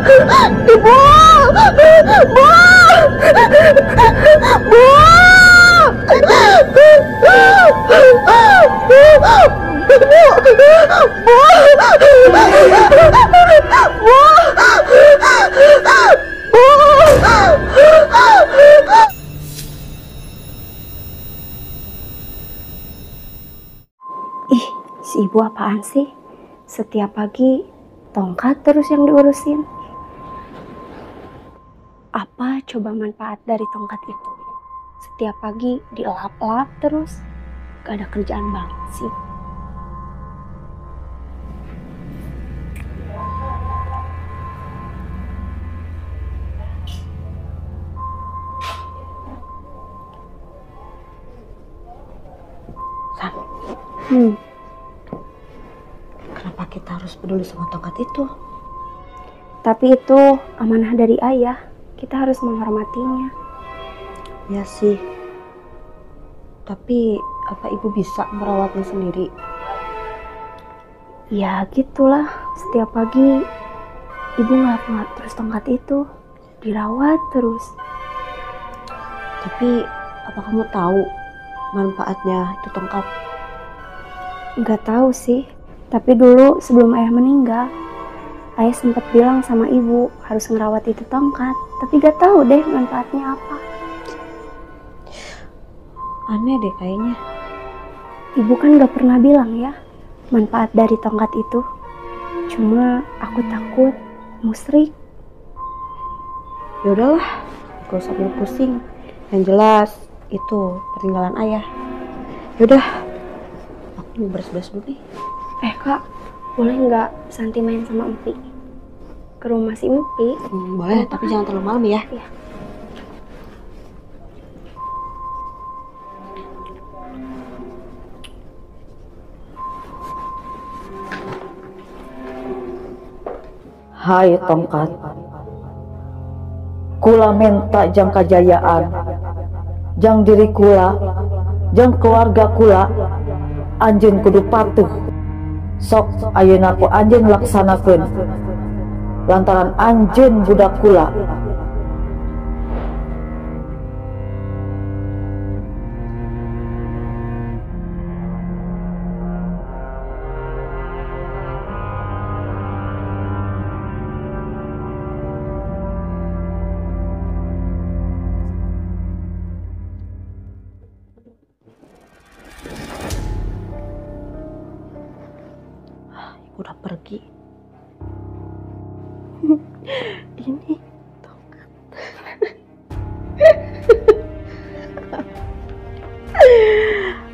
Ibu! Bu! Bu! Ih, si ibu apaan sih? Setiap pagi tongkat terus yang diurusin. Apa coba manfaat dari tongkat itu? Setiap pagi dilap-lap terus. Gak ada kerjaan banget sih. San, kenapa kita harus peduli sama tongkat itu? Tapi itu amanah dari ayah. Kita harus menghormatinya. Ya sih. Tapi apa ibu bisa merawatnya sendiri? Ya gitulah. Setiap pagi ibu ngelap-ngelap terus tongkat itu. Dirawat terus. Tapi apa kamu tahu manfaatnya itu tongkat? Nggak tahu sih. Tapi dulu sebelum ayah meninggal, ayah sempat bilang sama ibu harus ngerawat itu tongkat. Tapi gak tahu deh manfaatnya apa. Aneh deh kayaknya. Ibu kan gak pernah bilang ya manfaat dari tongkat itu. Cuma aku takut musyrik. Ya udahlah, gak usah pusing. Yang jelas itu peninggalan ayah. Yaudah, aku mau beres-beres dulu nih. Kak, boleh nggak Santi main sama Empi? Ke rumah si Empi? Boleh, tapi jangan terlalu malam ya. Iya. Hai tongkat, kula minta jang kajayaan, jang diri kula, jang keluarga kula, anjeun kudu patuh. Sok ayeuna ku anjeun laksanakeun, lantaran anjeun budak kula. Udah pergi. Ini tongkat.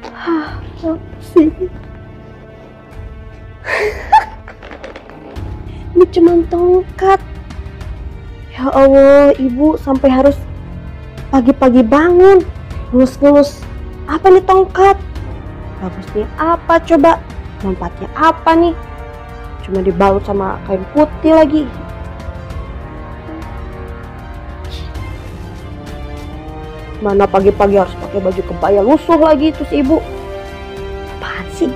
Apa sih? Ini cuma tongkat. Ya Allah, ibu sampai harus pagi-pagi bangun ngelus-ngelus. Apa nih tongkat? Bagusnya apa coba? Manfaatnya apa nih? Cuma dibalut sama kain putih lagi. Mana pagi-pagi harus pakai baju kebaya lusuh lagi terus ibu. Apaan sih?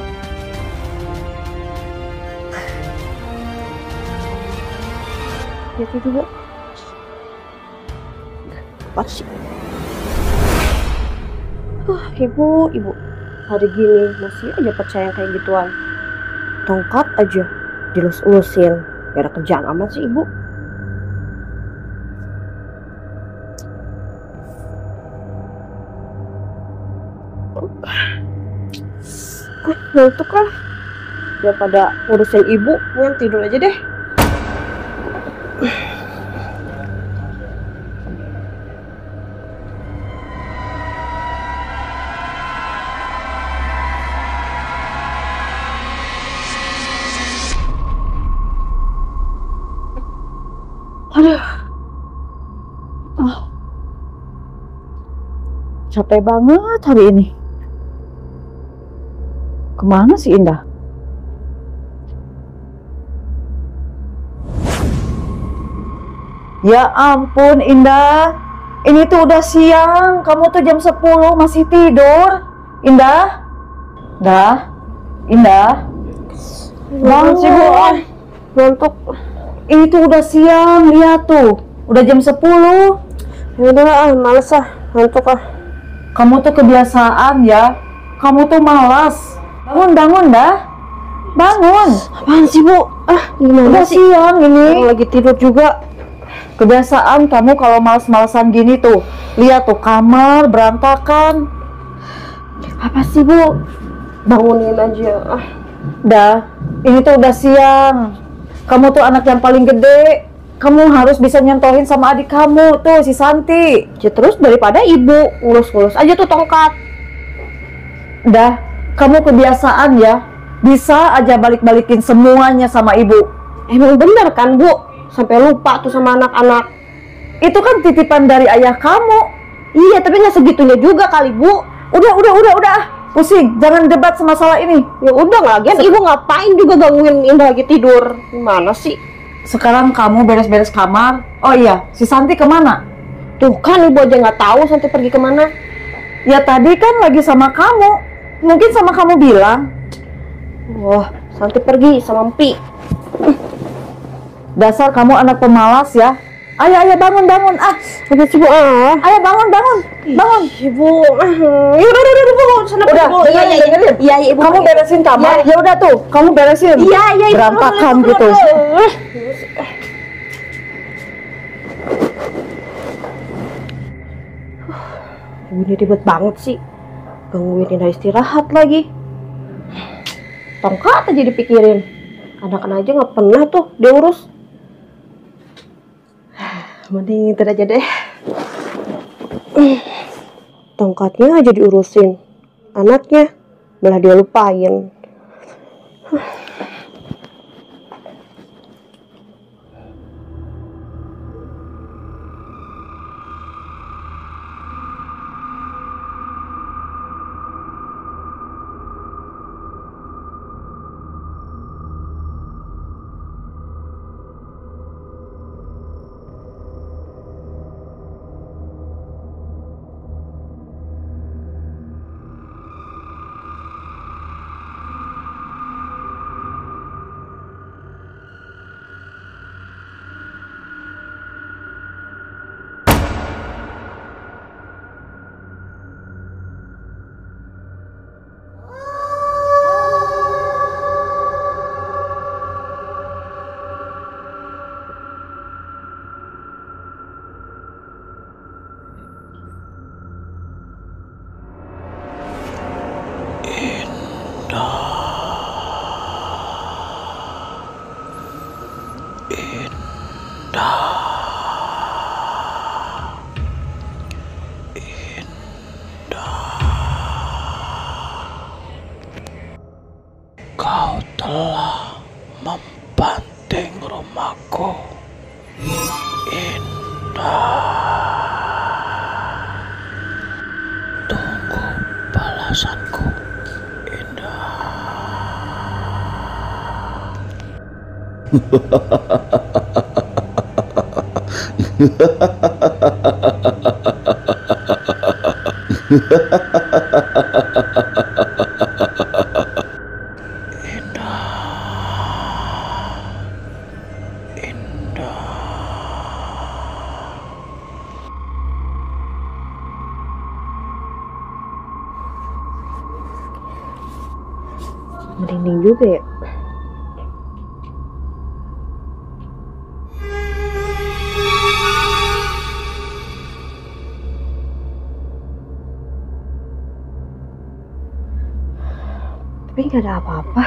Lihat itu bu. Apaan sih? Ibu. Hari gini masih aja percaya kayak gituan. Tongkat aja dilus-lusin. Gak ada kerjaan amat sih ibu. Ngantuk lah. Daripada ngurusin ibu, mending tidur aja deh. Aduh. Capek banget hari ini. Kemana sih Indah? Ya ampun Indah, ini tuh udah siang, kamu tuh jam 10 masih tidur. Indah? Indah? Bangun sih bu, ngantuk. Ini tuh udah siang, lihat tuh. Udah jam 10. Ya udah, males ah, ngantuk ah. Kamu tuh kebiasaan ya. Kamu tuh malas. Bangun dah. Bangun. Apaan sih Bu? Gimana Udah sih? siang ini. Orang lagi tidur juga. Kebiasaan kamu kalau males-malesan gini tuh. Lihat tuh kamar berantakan. Apa sih Bu? Bangunin aja. Dah, ini tuh udah siang. Kamu tuh anak yang paling gede. Kamu harus bisa nyentuhin sama adik kamu tuh, si Santi. Ya terus daripada ibu ngurus-ngurus aja tuh tongkat. Dah, kamu kebiasaan ya. Bisa aja balik-balikin semuanya sama ibu. Emang bener kan Bu? Sampai lupa tuh sama anak-anak. Itu kan titipan dari ayah kamu. Iya, tapi nggak segitunya juga kali Bu. Udah. Pusing, jangan debat masalah ini. Ya udah, lagian ibu ngapain juga gangguin Indah lagi tidur? Gimana sih? Sekarang kamu beres-beres kamar. Oh iya, si Santi kemana? Tuh kan ibu aja nggak tahu Santi pergi kemana. Ya tadi kan lagi sama kamu. Mungkin sama kamu bilang. Wah, Santi pergi sama Empi. Dasar kamu anak pemalas ya. Ayo bangun. Apa sih Bu? Ayo bangun. Ibu. Ya udah Bu. Sana Udah, Bu. dengerin. Iya Ibu. Kamu beresin kamar. Ya udah tuh, kamu beresin. Iya. Berantakan gitu. Ibu ini ribet banget sih. Gangguin Indah istirahat lagi. Tongkat aja dipikirin. Anak-anak aja nggak pernah tuh diurus. Mending itu aja deh. Tongkatnya aja diurusin. Anaknya malah dia lupain. Kau telah membanting rumahku, Indah. Tunggu balasanku, Merinding juga ya. Tapi nggak ada apa-apa.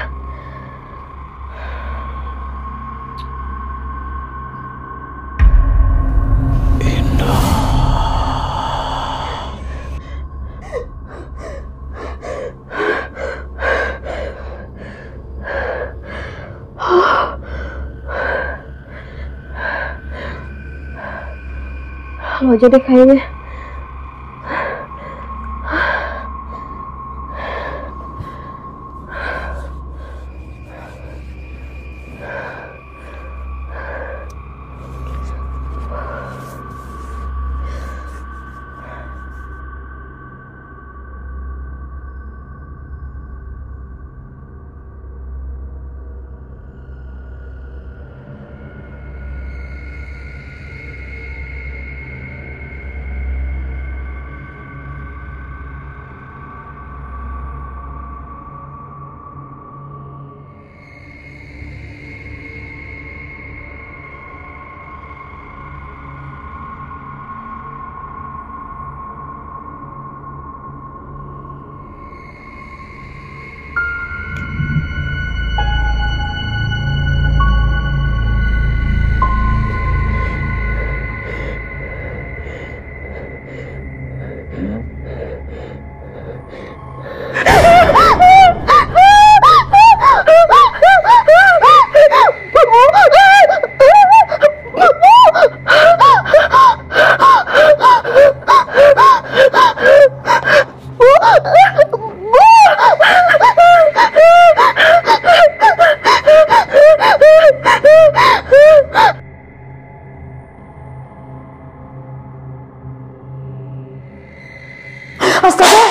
Lo aja deh kayaknya. Astaga!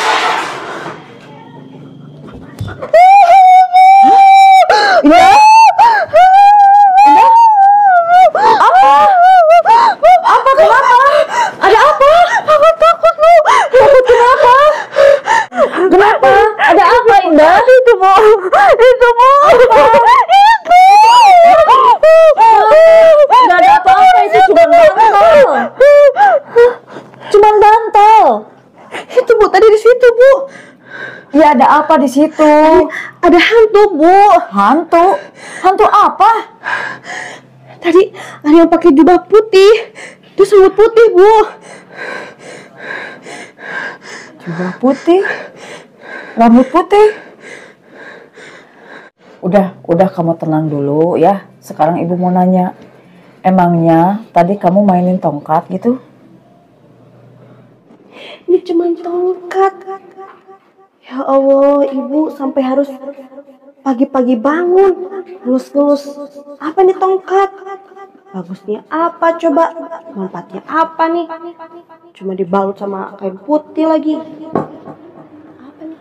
Indah! Apa kenapa? Ada apa? Aku takut, Bu. Takut kenapa? Kenapa? Ada apa, Indah? Itu, Bu. Itu, Bu. Gak ada apa-apa, itu cuma bantal. Cuma bantal. Itu Bu, tadi di situ Bu. Ya ada apa di situ? Ada hantu Bu. Hantu? Hantu apa? Tadi ada yang pakai jubah putih. Itu semut putih Bu. Jubah putih, rambut putih. Udah kamu tenang dulu ya. Sekarang ibu mau nanya. Emangnya tadi kamu mainin tongkat gitu? Ini cuma tongkat. Ya Allah, Ibu sampai harus pagi-pagi bangun, ngelus-ngelus. Apa nih tongkat? Bagusnya apa coba? Manfaatnya apa nih? Cuma dibalut sama kain putih lagi. Apa nih?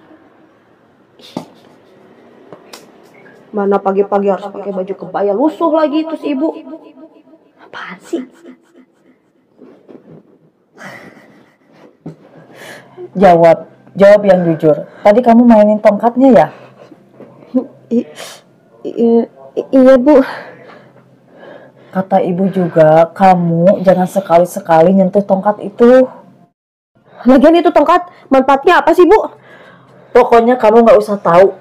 Mana pagi-pagi harus pakai baju kebaya lusuh lagi terus Ibu. Apaan sih? Jawab yang jujur. Tadi kamu mainin tongkatnya ya? Iya Bu. Kata ibu juga, kamu jangan sekali-sekali nyentuh tongkat itu. Lagian itu tongkat manfaatnya apa sih Bu? Pokoknya kamu nggak usah tahu.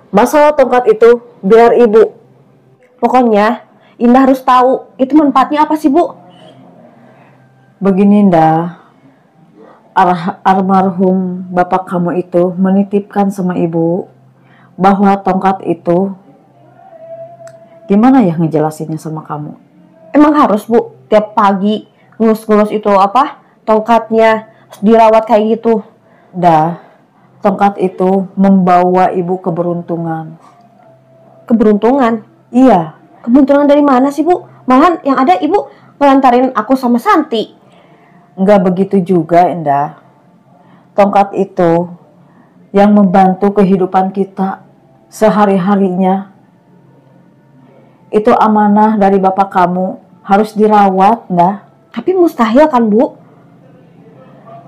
Masalah tongkat itu biar ibu. Pokoknya Indah harus tahu itu manfaatnya apa sih Bu? Begini Indah, almarhum bapak kamu itu menitipkan sama ibu bahwa tongkat itu, gimana ya ngejelasinnya sama kamu? Emang harus Bu tiap pagi ngelus-ngelus itu apa? Tongkatnya harus dirawat kayak gitu. Dah, tongkat itu membawa ibu keberuntungan. Keberuntungan? Iya. Keberuntungan dari mana sih Bu? Malahan yang ada Ibu ngelantarin aku sama Santi. Enggak begitu juga Indah. Tongkat itu yang membantu kehidupan kita sehari-harinya. Itu amanah dari bapak kamu, harus dirawat, Indah. Tapi mustahil kan Bu?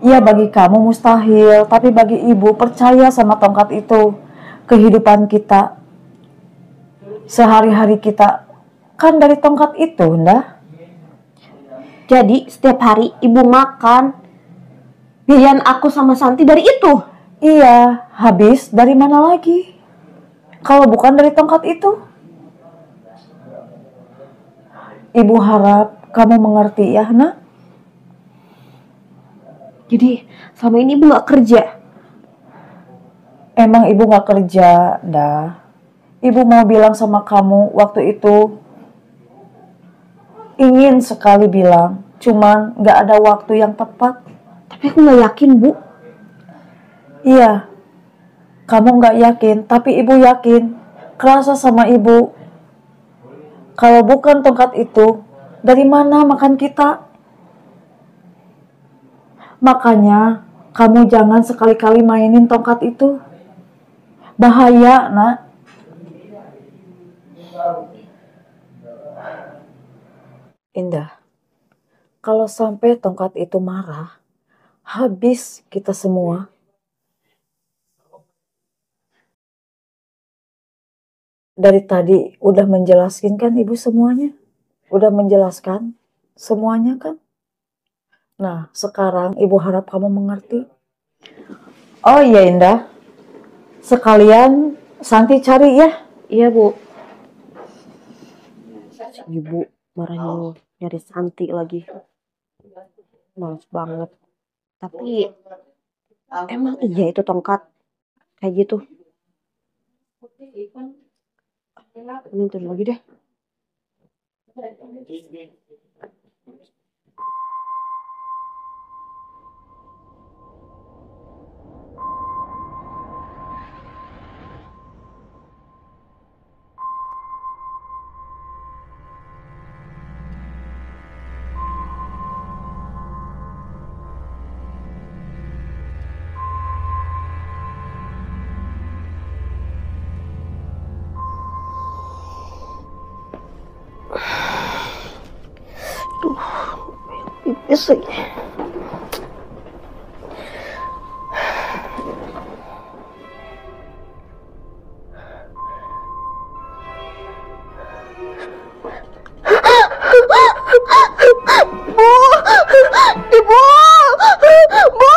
Iya bagi kamu mustahil, tapi bagi ibu percaya sama tongkat itu. Kehidupan kita, sehari-hari kita, kan dari tongkat itu, Indah. Jadi setiap hari Ibu makan biayan aku sama Santi dari itu. Iya, habis dari mana lagi? Kalau bukan dari tongkat itu. Ibu harap kamu mengerti ya, Nak. Jadi selama ini Ibu gak kerja. Emang ibu gak kerja, dah. Ibu mau bilang sama kamu waktu itu. Ingin sekali bilang, cuman gak ada waktu yang tepat. Tapi aku gak yakin Bu. Iya, kamu gak yakin, tapi ibu yakin. Kerasa sama ibu. Kalau bukan tongkat itu, dari mana makan kita? Makanya, kamu jangan sekali-kali mainin tongkat itu. Bahaya, Nak. Indah, kalau sampai tongkat itu marah, habis kita semua. Dari tadi udah menjelaskan kan ibu semuanya? Udah menjelaskan semuanya kan? Nah, sekarang ibu harap kamu mengerti. Oh iya Indah, sekalian Santi cari ya. Iya Bu. Ibu marahnya nyari Santi lagi. Males banget. Tapi emang iya itu tongkat kayak gitu. Ini turun lagi deh. Isi. Bu, ibu, bu, bu,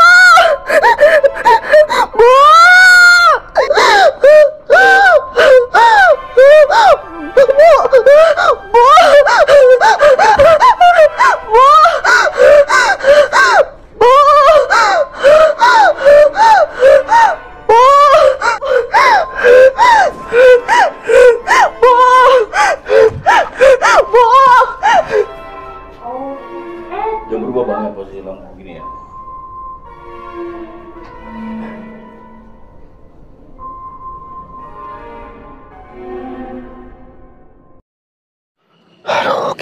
Jangan berubah banget posisi lampu gini ya.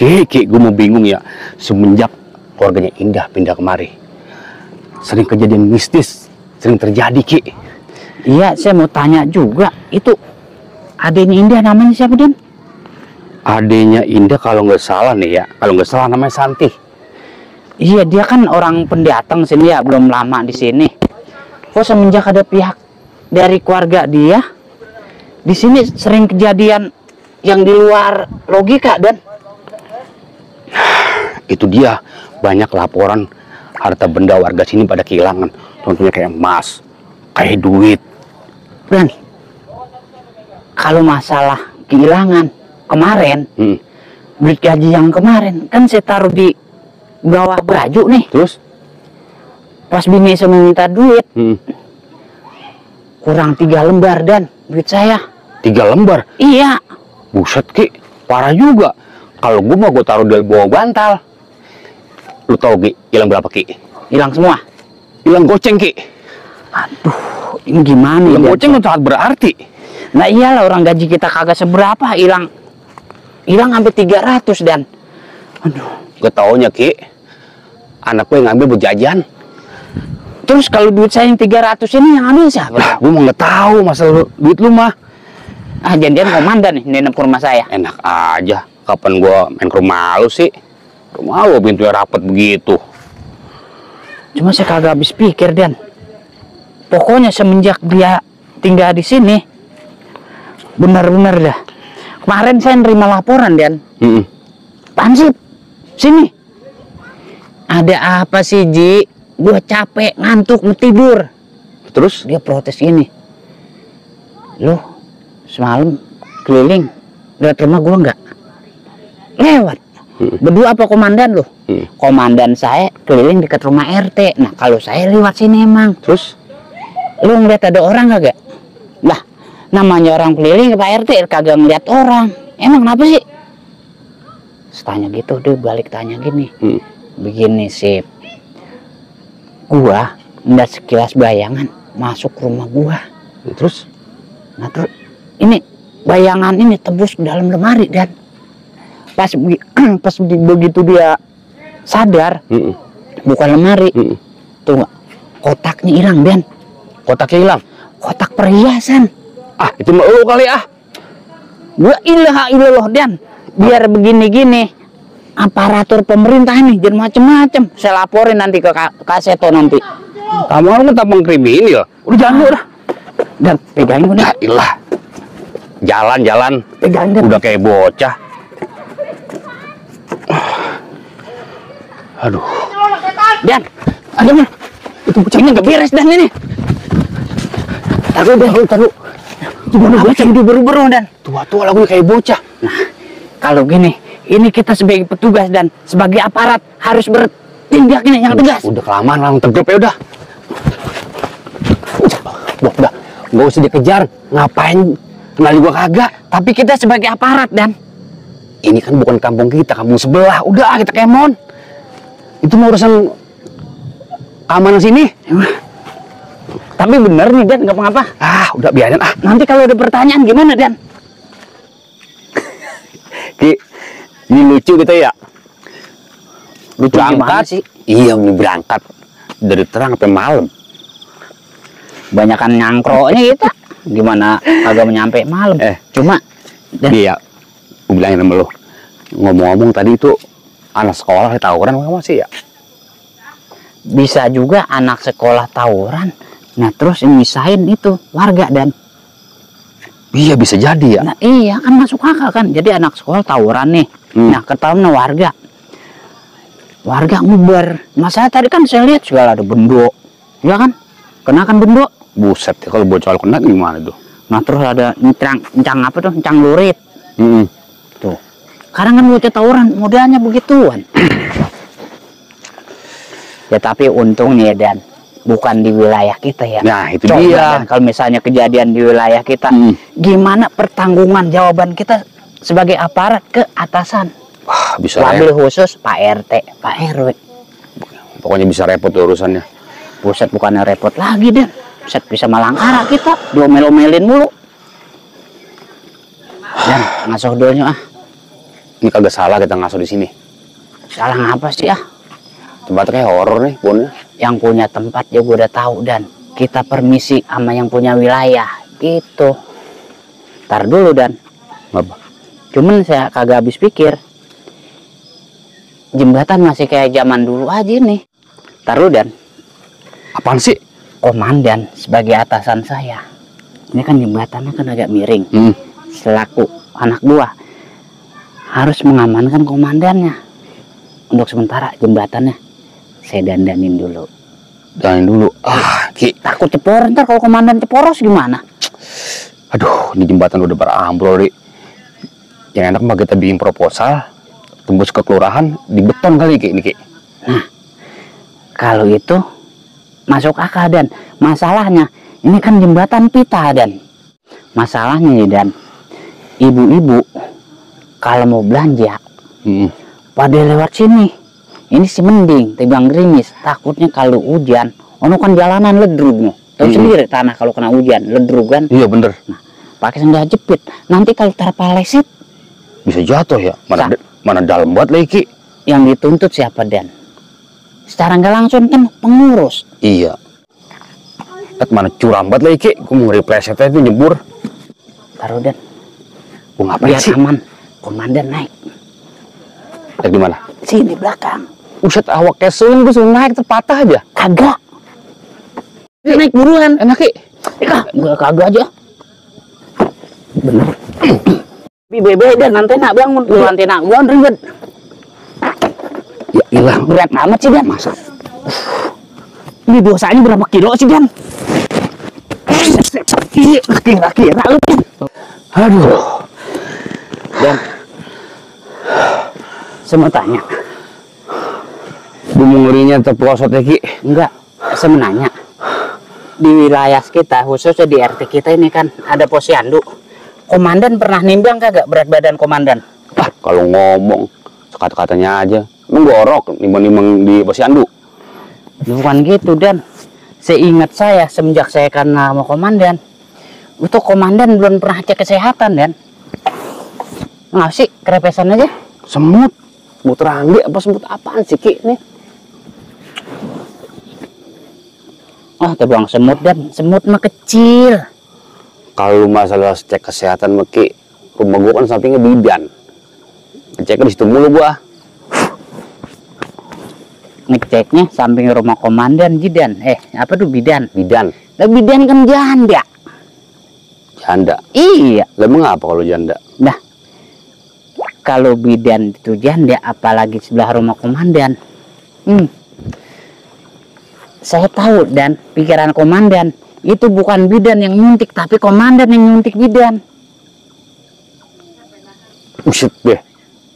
Ki, gue mau bingung ya. Semenjak keluarganya Indah pindah kemari, sering kejadian mistis, sering terjadi, Ki. Iya, saya mau tanya juga. Itu adanya Indah namanya siapa, Den? Adenya Indah kalau nggak salah nih ya, kalau nggak salah namanya Santi. Iya, dia kan orang pendatang sini ya, belum lama di sini. Kok semenjak ada pihak dari keluarga dia, di sini sering kejadian yang di luar logika, Dan. Itu dia, banyak laporan harta benda warga sini pada kehilangan. Contohnya kayak emas, kayak duit. Dan kalau masalah kehilangan kemarin, duit gaji yang kemarin kan saya taruh di bawah baju nih. Terus Pas bini saya minta duit, kurang 3 lembar, Dan, duit saya. 3 lembar? Iya. Buset, Ki, parah juga. Kalau gue mau gue taruh di bawah bantal. Lu tau, Ki, hilang berapa, Ki? Hilang semua. Hilang goceng, Ki. Aduh, ini gimana Hilang ya? goceng kan sangat berarti. Nah iyalah, orang gaji kita kagak seberapa, hilang sampai 300, Dan. Aduh. Gue taunya, Ki, anak gue yang ngambil buat jajan. Terus kalau duit saya yang 300 ini yang ambil siapa? Lah, gue mau nggak tahu masalah duit lu mah. Ah, janjian komandan nih nginep ke rumah saya. Enak aja. Kapan gue main ke rumah lu sih? Rumah lu pintunya rapet begitu. Cuma saya kagak habis pikir, Dan. Pokoknya semenjak dia tinggal di sini, benar-benar dah. Kemarin saya nerima laporan, Dan. Pansip, sini. Ada apa sih, Ji? Gua capek, ngantuk, mau tidur. Terus? Dia protes gini. Loh, semalam keliling lihat rumah gua nggak? Lewat. Berdua apa komandan lo? Komandan saya keliling dekat rumah RT. Nah, kalau saya lewat sini emang. Terus? Lu ngeliat ada orang kagak? Lah, namanya orang keliling ke Pak RT kagak ngeliat orang. Emang kenapa sih? Tanya gitu, dia balik tanya gini. Begini sih, gua nggak sekilas bayangan masuk rumah gua. Terus? Nah terus ini bayangan ini tembus ke dalam lemari, Dan pas begitu dia sadar, bukan lemari, tuh kotaknya hilang, Dan. Kotaknya hilang? Kotak perhiasan. Ah, itu mah lu kali ah. Gua ilah, Dan. Biar begini-gini aparatur pemerintah ini jangan macem-macem. Saya laporin nanti ke Kaseto nanti. Kamu kan tampang kriminal. Udah jangan lu dah. Dan pegangin gua nih. Ya ilah. Jalan. Pegangin, Dan. Udah kayak bocah. Aduh. Dan, ada mana? Itu bocah ini nggak beres, Dan, ini. Taruh. Itu bocah hidup baru-baru, Dan. Tua-tua lagunya kayak bocah. Nah, kalau gini, ini kita sebagai petugas dan sebagai aparat harus bertindak ini yang tegas. Udah kelamaan lang tegep ya udah. Udah, nggak usah dikejar. Ngapain? Kenal juga kagak. Tapi kita sebagai aparat, Dan. Ini kan bukan kampung kita, kampung sebelah. Udah, kita kemon. Itu mau urusan keamanan sini. Tapi bener nih, Dan, nggak apa-apa. Ah, udah biarin ah. Nanti kalau ada pertanyaan gimana, Dan? Ki, ini lucu gitu ya. Lucu gimana Berangkat sih? Iya, ini berangkat dari terang sampai malam. Banyakan nyangkroknya kita. Gimana agak nyampe malam. Cuma, Dan, Iya, gue bilangin sama lo. Ngomong-ngomong tadi itu anak sekolah tawuran apa sih ya? bisa juga anak sekolah tawuran. Nah terus yang misahin itu warga Dan. Iya bisa jadi ya. Nah iya kan masuk akal kan. Jadi anak sekolah tawuran nih. Nah ketahuan warga. Warga ngubar. Masalah tadi kan saya lihat segala ada bendok. Ya kan? Kenakan bendok. Buset ya, kalau bocah kena gimana tuh? Nah terus ada encang apa tuh? Encang lurit. Tuh. Sekarang kan bocah tawuran modalnya begituan. Ya tapi untungnya Dan, bukan di wilayah kita ya. Nah itu Coba dia. Dan, kalau misalnya kejadian di wilayah kita, gimana pertanggungan jawaban kita sebagai aparat ke atasan? Wah bisa Wabil khusus Pak RT, Pak RW. Pokoknya bisa repot tuh urusannya. Buset bukannya repot lagi Dan. Buset bisa malangkara kita, diomel-omelin mulu. Dan ngasuh dulunya ah. Ini kagak salah kita ngasuh di sini. Salah ngapa sih ah? Tempatnya kayak horor nih, Bun. Yang punya tempat juga udah tahu Dan. Kita permisi sama yang punya wilayah. Gitu. Ntar dulu Dan. Apa? Cuman saya kagak habis pikir. Jembatan masih kayak zaman dulu aja nih. Ntar dulu Dan. Apaan sih? Komandan sebagai atasan saya. Ini kan jembatannya kan agak miring. Selaku anak buah harus mengamankan komandannya. Untuk sementara jembatannya saya dandanin dulu. Dandanin dulu. Ki. Takut cepor ntar kalau komandan ceporos gimana? Aduh, ini jembatan udah berambrol, Dik. Yang enak mah kita bikin proposal, tembus ke kelurahan, di beton kali, Ki, ini, Ki. Nah, kalau itu masuk akal Dan. Masalahnya ini kan jembatan pita Dan. Masalahnya nih Dan, ibu-ibu kalau mau belanja pada lewat sini. Ini sih mending tebang gerimis. Takutnya kalau hujan, ono kan jalanan ledrug no. Tahu sendiri tanah kalau kena hujan ledrug kan. Iya bener. Nah, pakai sandal jepit. Nanti kalau terpaleset bisa jatuh ya. Mana dalam buat lagi, Ki. Yang dituntut siapa Dan? Secara nggak langsung kan pengurus. Iya. Mana curam banget lagi, Ki. Gue mau replesetnya itu nyebur. Taruh Dan. Gue ngapain Biar sih? aman. Komandan naik. Naik di mana? Sini belakang. Uset awak keseling gue suruh naik terpatah aja. Kagak. Naik buruan. Enak, Ki. Gue kagak aja. Bener. Bebe Dan antena bangun. Lu antena gua ribet. Ya ilah. Berat amat sih Dan. Masa? Ini dosanya berapa kilo sih Dan? Kira-kira lu. Aduh. Dan saya mau tanya. Gue mau ngerinya terpelosot ya, Ki. Enggak, saya mau nanya. Di wilayah kita, khususnya di RT kita ini kan ada posyandu. Komandan pernah nimbang kagak berat badan komandan? Kalau ngomong sekata-katanya aja. Emang gorok nimbang-nimbang di posyandu. Bukan gitu Dan. Seingat saya semenjak saya kenal sama komandan, itu komandan belum pernah cek kesehatan Dan. Nggak sih kerepesan aja? Semut. Semut rangge apa semut apaan sih, Ki? Nih. Terbang semut Dan. Semut mah kecil. Kalau masalah cek kesehatan, Ki, rumah gua kan sampingnya bidan. Ngeceknya di situ mulu gua. Ngeceknya samping rumah komandan jidan. Apa tuh bidan? Bidan. Lah bidan kan janda. Janda. Iya. Lah mengapa kalau janda? Nah, kalau bidan itu janda, apalagi sebelah rumah komandan. Saya tahu Dan, pikiran komandan itu bukan bidan yang nyuntik, tapi komandan yang nyuntik bidan. Buset deh.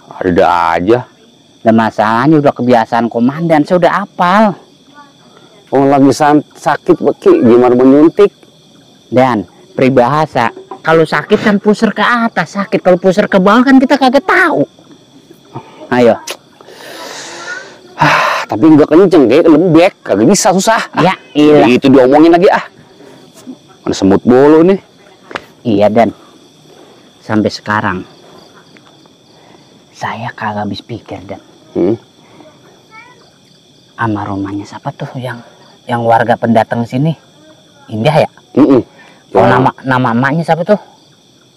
Ada aja. Dan masalahnya udah kebiasaan komandan, saya udah apal. Oh lagi sakit, Ki, gimana menyuntik? Dan peribahasa, kalau sakit kan pusar ke atas, sakit kalau pusar ke bawah kan kita kagak tahu. Ayo. Tapi nggak kenceng, kayak lembek, kagak bisa, susah. Ya iya. Itu diomongin lagi Mana semut bolu nih. Iya Dan. Sampai sekarang saya kagak habis pikir Dan. Sama rumahnya siapa tuh yang warga pendatang sini? Indah ya? Oh, nama emaknya siapa tuh?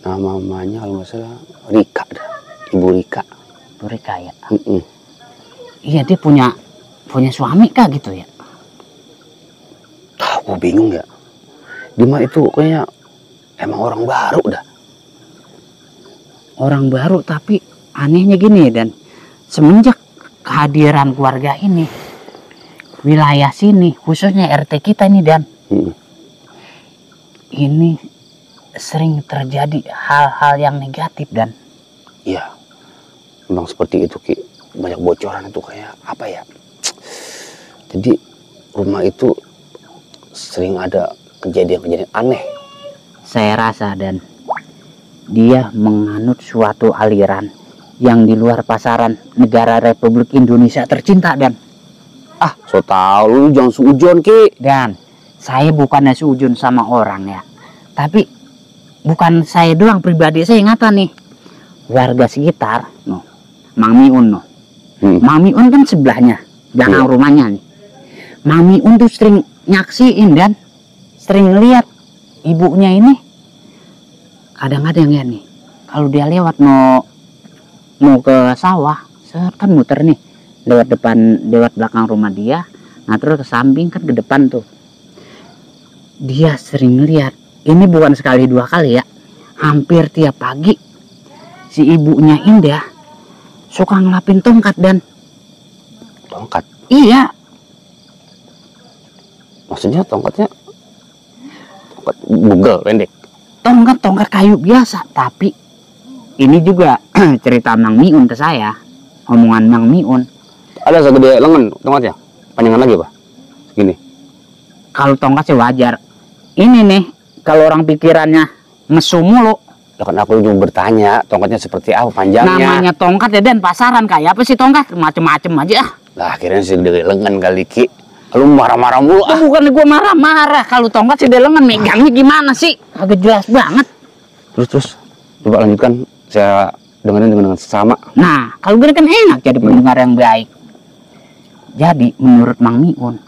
Nama mamanya kalau nggak salah Rika dah. Ibu Rika. Bu Rika ya? Iya dia punya suami kah gitu ya? Aku bingung ya. Dima itu kayaknya emang orang baru dah. Orang baru, tapi anehnya gini Dan, semenjak kehadiran keluarga ini, wilayah sini, khususnya RT kita ini Dan, ini sering terjadi hal-hal yang negatif Dan. Iya, memang seperti itu Ki. Banyak bocoran itu kayak apa ya? Jadi rumah itu sering ada kejadian-kejadian aneh. Saya rasa Dan, dia menganut suatu aliran yang di luar pasaran negara Republik Indonesia tercinta Dan. Ah, so tau lu jangan suujon Ki. Dan saya bukannya seujun sama orang ya, tapi bukan saya doang, pribadi saya ngata nih, warga sekitar no, Mang Miun no. Mang Miun kan sebelahnya, belakang rumahnya nih. Mang Miun tuh sering nyaksiin Dan sering ngeliat ibunya ini kadang-kadang ya nih, kalau dia lewat mau ke sawah, kan muter nih lewat belakang rumah dia, nah terus ke samping kan ke depan tuh. Dia sering lihat, ini bukan sekali dua kali ya, hampir tiap pagi si ibunya Indah suka ngelapin tongkat Dan. Tongkat? Iya. Maksudnya tongkatnya tongkat bugel pendek? Tongkat kayu biasa, tapi ini juga cerita Mang Miun ke saya, omongan Mang Miun. Ada segede lengan tongkatnya? Panjangan lagi Pak? Segini? Kalau tongkat sih wajar. Ini nih, kalau orang pikirannya mesum mulu. Ya kan aku cuma bertanya, tongkatnya seperti apa panjangnya? Namanya tongkat ya Dan, pasaran kayak apa sih tongkat? Macem-macem aja. Lah akhirnya segede lengan kali Ki. Lu marah-marah mulu ah. Bukan gue marah-marah, kalau tongkat sih lengan megangnya gimana sih? Agak jelas banget. Terus coba lanjutkan, saya dengerin dengan sesama. Nah, kalau gini kan enak jadi pendengar yang baik. Jadi menurut Mang Miun,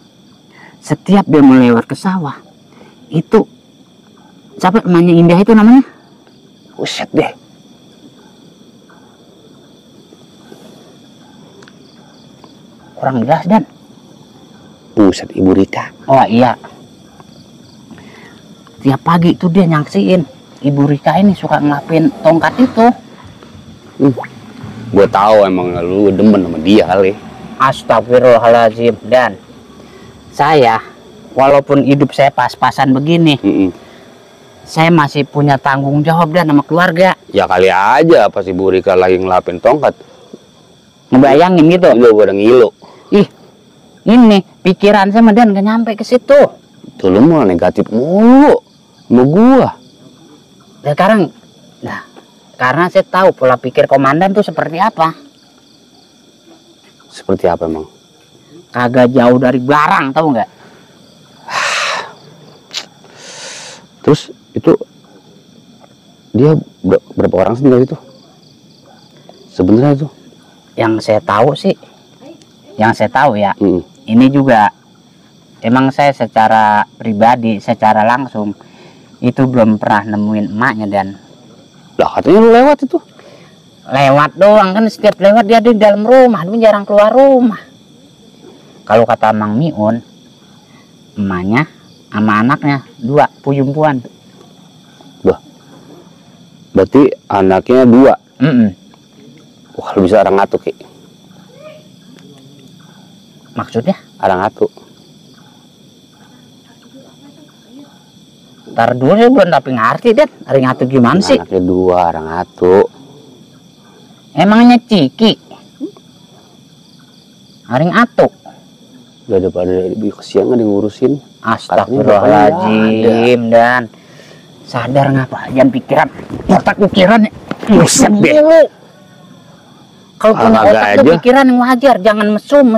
setiap dia melewat ke sawah, itu siapa namanya Indah itu namanya? Buset deh. Kurang jelas Dan. Buset, Ibu Rika. Oh iya. Tiap pagi itu dia nyaksiin Ibu Rika ini suka ngelapin tongkat itu. Gue tahu emang lu demen sama dia kali. Astagfirullahaladzim. Dan saya, walaupun hidup saya pas-pasan begini, saya masih punya tanggung jawab Dan sama keluarga. Ya kali aja pas Ibu Rika lagi ngelapin tongkat, Ngebayangin gitu. Gue udah ngilu. Ih, ini pikiran saya Dan gak nyampe ke situ. Tuh lu malah negatif mulu sama gua. Sekarang, nah, karena saya tahu pola pikir komandan tuh seperti apa. Seperti apa emang? Kagak jauh dari barang, tahu nggak? Terus itu dia berapa orang sih tinggal itu? Sebenarnya itu? Yang saya tahu ya, ini juga emang saya secara pribadi, secara langsung itu belum pernah nemuin emaknya Dan. Lah katanya lu lewat itu? Lewat doang kan, setiap lewat dia di dalam rumah, dia jarang keluar rumah. Kalau kata Mang Miun, emaknya sama anaknya 2 puyumpuan. Wah, berarti anaknya 2. Wah, lu bisa orang ngatuk Ki. Maksudnya? Orang ngatuk. Ntar dulu saya belum tapi ngerti Dan, orang ngatuk gimana sih? Anaknya 2, orang ngatuk. Emangnya Ciki? Aring atuk. Gak ada pada kesian nggak ngurusin. Astagfirullahaladzim Dan. Sadar ngapa jangan pikiran, otak pikiran buset deh. Kalau punya otak tuh pikiran yang wajar, jangan mesum.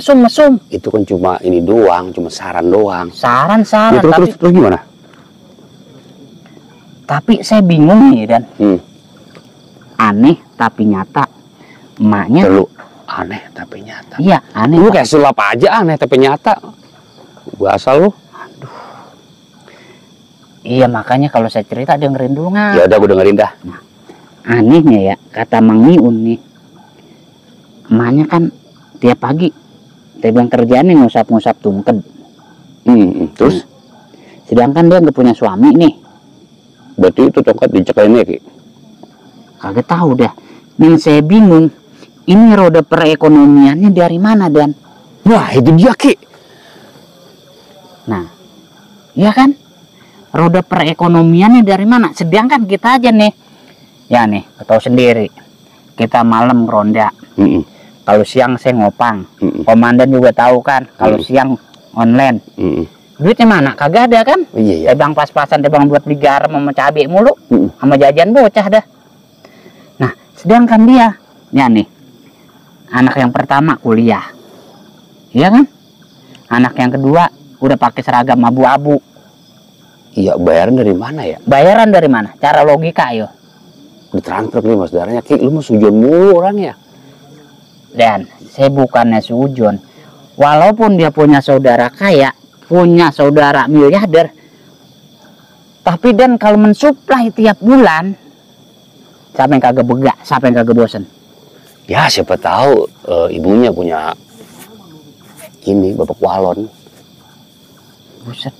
Itu kan cuma ini doang, cuma saran doang. Saran Ya, terus gimana? Tapi saya bingung nih Dan. Aneh tapi nyata. Emaknya Lu aneh tapi nyata. Iya, aneh. Lu kayak sulap aja, aneh tapi nyata. Bahasa lu. Iya, makanya kalau saya cerita dengerin dulu nggak? Ya udah, gue dengerin dah. Nah, anehnya ya, kata Mang Miun nih, emaknya kan tiap pagi dia bilang kerjaannya ngusap-ngusap tungked. Terus Sedangkan dia nggak punya suami nih. Berarti itu tongkat dicekainnya Ki. Kagak tahu dah. Yang saya bingung, ini roda perekonomiannya dari mana Dan? Wah itu dia Ki. Nah, iya kan? Roda perekonomiannya dari mana? Sedangkan kita aja nih, ya nih, tahu sendiri. Kita malam ronda. Kalau siang saya ngopang. Komandan juga tahu kan, kalau siang online. Duitnya mana? Kagak ada kan? Iya. Bang pas-pasan bang buat beli garam sama cabai mulu, sama jajan bocah dah. Nah, sedangkan dia, ya nih, anak yang pertama kuliah, iya kan? Anak yang kedua udah pakai seragam abu-abu. Iya, bayaran dari mana ya? Bayaran dari mana? Cara logika yo. Ditransfer nih mas saudaranya Ki, lu mau sujon mulu orangnya. Dan saya bukannya sujon. Walaupun dia punya saudara kaya, punya saudara miliarder, tapi Dan kalau mensuplai tiap bulan, siapa yang kagak begak, siapa yang kagak bosen? Ya siapa tahu ibunya punya ini bapak walon. Buset,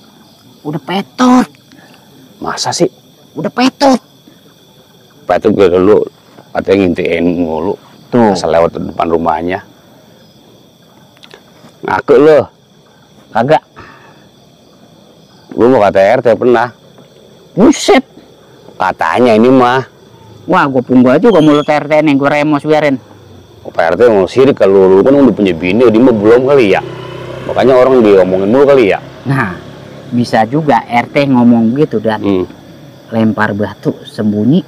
udah petot. Masa sih? Udah petot. Petot gue dulu katanya ngintiin mulu. Tuh. Asal lewat depan rumahnya. Ngaku lo. Kagak. Gue mau kata RT pernah. Buset. Katanya ini mah. Wah, gue punggu aja gue mulut RT nih, gue remos biarin. Pak RT mau sirik kalau lu kan udah punya bini, dia mah belum kali ya. Makanya orang diomongin mulu kali ya. Nah, bisa juga RT ngomong gitu Dan. Lempar batu sembunyi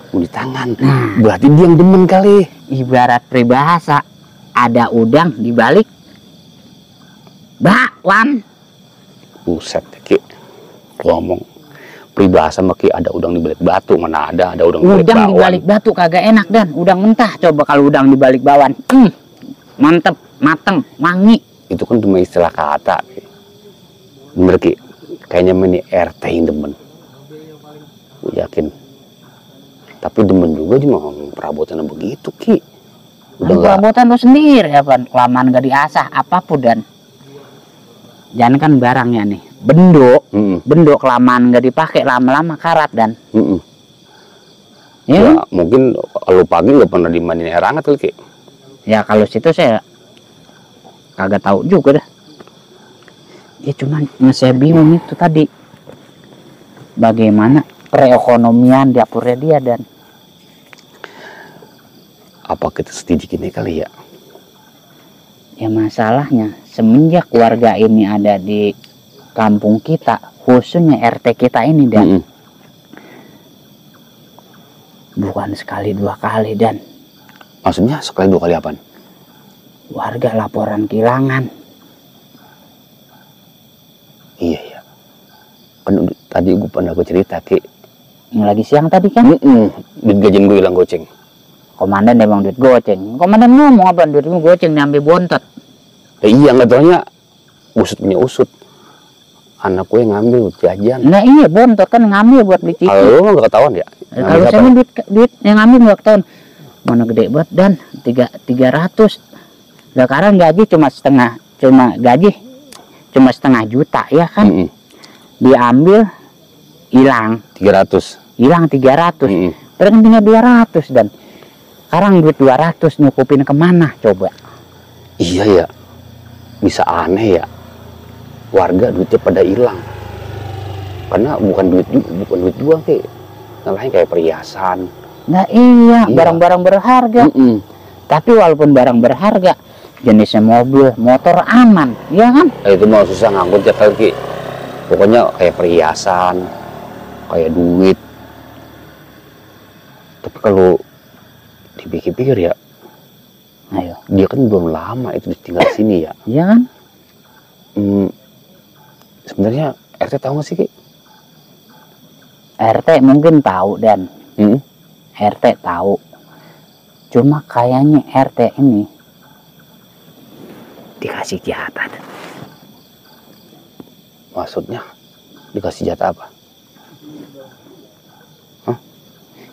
Di tangan. Berarti dia yang demen kali. Ibarat peribahasa, ada udang di balik bakwan. Buset Ki. Ngomong peribahasa mah Ki, ada udang di balik batu, mana ada udang di balik Udang bakwan. di balik batu kagak enak Dan. Udang mentah coba kalau udang di balik bakwan. Mantep, mateng, wangi. Itu kan cuma istilah kata Ki. Bener Ki. Kayaknya ini RT yang demen. Gue yakin. Tapi demen juga cuma ngomong perabotan begitu Ki. Udah nggak. Perabotan lo sendiri apa? Kelamaan gak diasah apapun Dan. Jangan kan barangnya nih. Bendo, bendo kelamaan gak dipakai lama-lama karat Dan. Ya, mungkin kalau pagi nggak pernah dimandiin air hangat kali Ki. Ya kalau situ saya kagak tahu juga dah. Ya cuman yang saya bingung itu tadi. Bagaimana perekonomian dapurnya dia Dan. Apa kita sedikit ini kali ya? Ya masalahnya semenjak keluarga ini ada di kampung kita, khususnya RT kita ini Dan. Bukan sekali dua kali Dan. Maksudnya sekali dua kali apaan? Warga laporan kehilangan. Iya ya. Kan tadi gue pernah cerita Ki. Yang lagi siang tadi kan? Duit gajian gue hilang goceng. Komandan emang duit goceng. Komandan ngomong apa duit goceng nyampe bontot. Iya nggak taunya usut punya usut. Anak gue ngambil jajan. Nah iya bontot kan ngambil buat beli cici. Kalau lu mah nggak ketahuan ya? Kalau saya mah duit yang ngambil nggak ketahuan. Mana gede banget Dan 300. Sekarang gaji cuma setengah juta ya kan? Diambil hilang 300. Hilang 300. Terus tinggal 200 Dan. Sekarang duit 200 nyukupin kemana coba? Iya ya. Bisa aneh ya. Warga duitnya pada hilang. Karena bukan duit doang Ki. Yang lain kayak perhiasan. Nah iya, barang-barang berharga. Tapi walaupun barang berharga, jenisnya mobil, motor aman, ya kan? Itu mau susah ngangkut ya Ki. Pokoknya kayak perhiasan, kayak duit. Tapi kalau dipikir-pikir ya, ayo, dia kan belum lama itu tinggal di sini ya. Iya kan? Sebenarnya RT tahu nggak sih Ki? RT mungkin tahu Dan. RT tahu. Cuma kayaknya RT ini dikasih jatah. Maksudnya dikasih jatah apa?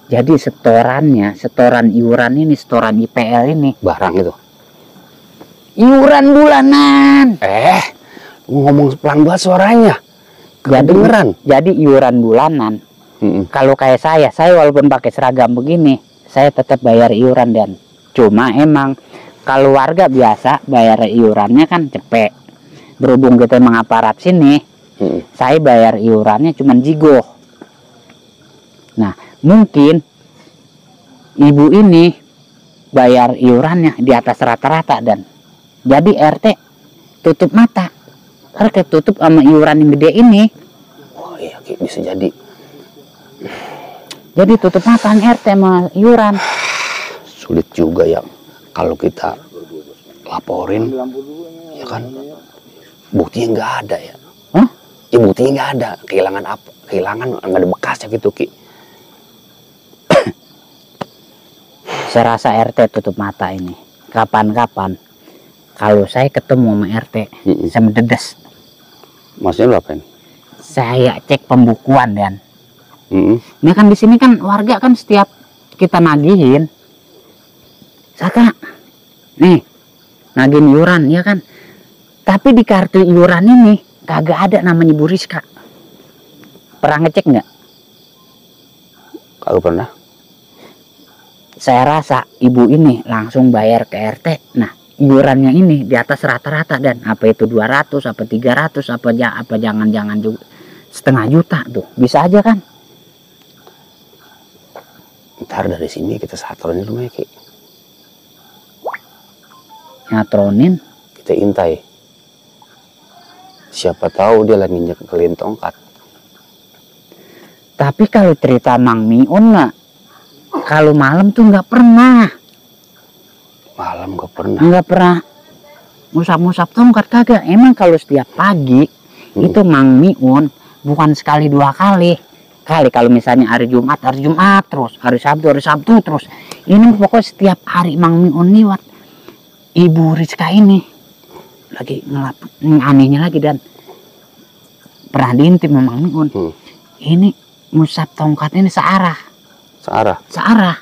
Jadi setoran iuran ini, setoran IPL ini. Barang itu. Iuran bulanan. Ngomong pelan banget suaranya. Jadi beneran. Jadi iuran bulanan. Kalau kayak saya walaupun pakai seragam begini, saya tetap bayar iuran dan cuma emang kalau warga biasa bayar iurannya kan cepet. Berhubung kita emang aparat sini, saya bayar iurannya cuma jigo. Nah, mungkin ibu ini bayar iurannya di atas rata-rata dan jadi RT tutup mata. RT tutup sama iuran yang gede ini. Oh iya, Ki, bisa jadi. Jadi tutup mata RT sama iuran. Sulit juga ya kalau kita laporin, ya kan buktinya nggak ada ya. Hah? Ya buktinya nggak ada, kehilangan apa? Kehilangan nggak ada bekasnya gitu, Ki. Saya rasa RT tutup mata ini. Kapan-kapan kalau saya ketemu sama RT, saya mendedes. Maksudnya lu apain? Saya cek pembukuan dan. Mm-mm. Nah kan di sini kan warga kan setiap kita nagihin, Saka, nih nagihin iuran ya kan. Tapi di kartu iuran ini kagak ada namanya Ibu Rizka. Pernah ngecek nggak? Kagak pernah. Saya rasa ibu ini langsung bayar ke RT. Nah iurannya ini di atas rata-rata dan apa itu 200, apa 300, apa jangan-jangan juga setengah juta tuh bisa aja kan. Ntar dari sini kita satronin rumahnya, Ki. Nyatronin. Kita intai. Siapa tahu dia lagi nyekelin tongkat. Tapi kalau cerita Mang Miun nggak, kalau malam tuh nggak pernah. Malam gak pernah. Nggak pernah ngusap-ngusap tongkat kagak. Emang kalau setiap pagi itu Mang Miun bukan sekali dua kali. Kalau misalnya hari Jumat terus, hari Sabtu terus. Ini pokoknya setiap hari Mang Miun liwat. Ibu Rizka ini lagi ngelap, anehnya lagi dan pernah diintip sama Mang Miun. Ini ngusap tongkat ini searah. Searah.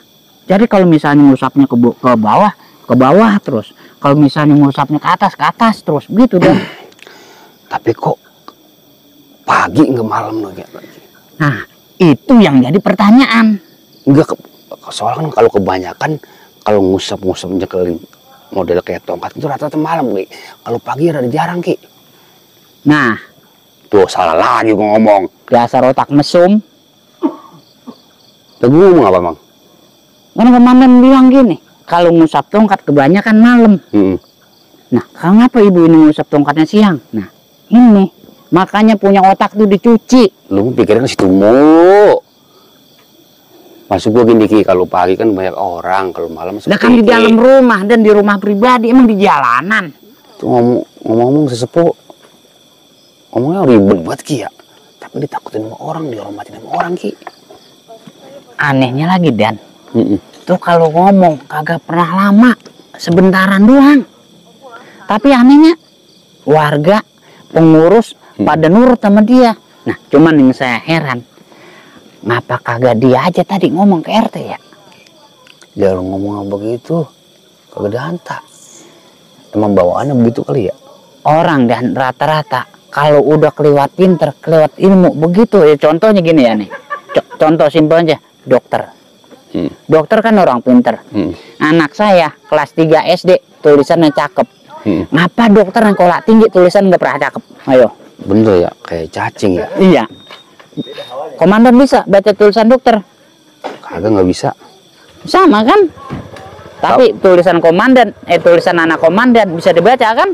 Jadi kalau misalnya ngusapnya ke bawah terus. Kalau misalnya ngusapnya ke atas terus begitu dan. Tapi kok pagi nggak malam lagi? Nah, itu yang jadi pertanyaan. Enggak, soalnya kan kalau kebanyakan kalau ngusap nyekelin model kayak tongkat itu rata-rata malam, Ki. Kalau pagi rada jarang, Ki. Nah, Tuh salah lagi gua ngomong. dasar otak mesum. Lah gua ngomong apa, Mang? Kan komandan bilang gini, kalau ngusap tongkat kebanyakan malam. Nah, kenapa ibu ini ngusap tongkatnya siang? Nah, ini makanya punya otak tuh dicuci. Lu pikirin ke situ mulu. Masuk gua gini, Ki, kalau pagi kan banyak orang, kalau malam Nah kan di dalam rumah dan di rumah pribadi, emang di jalanan. Tuh ngomong sesepuh. Ngomongnya ribet banget, Ki, ya. Tapi ditakutin sama orang, dihormatin sama orang, Ki. Anehnya lagi Dan, tuh kalau ngomong kagak pernah lama, sebentaran doang. Tapi anehnya warga, pengurus pada nurut sama dia. Nah cuman yang saya heran, ngapa kagak dia aja tadi ngomong ke RT ya? Jangan ngomong begitu, kagak ada hanta. Emang bawaannya begitu kali ya? Orang dan rata-rata kalau udah kelewat pinter, kelewat ilmu begitu ya. Contohnya gini ya nih, contoh simpel aja, dokter. Dokter kan orang pinter. Anak saya kelas 3 SD tulisannya cakep. Ngapa dokter yang sekolah tinggi tulisan nggak pernah cakep? Ayo. Bener ya, kayak cacing ya? Iya. Komandan bisa baca tulisan dokter? Kagak, nggak bisa. Sama kan? Tapi tulisan komandan, tulisan anak komandan bisa dibaca kan?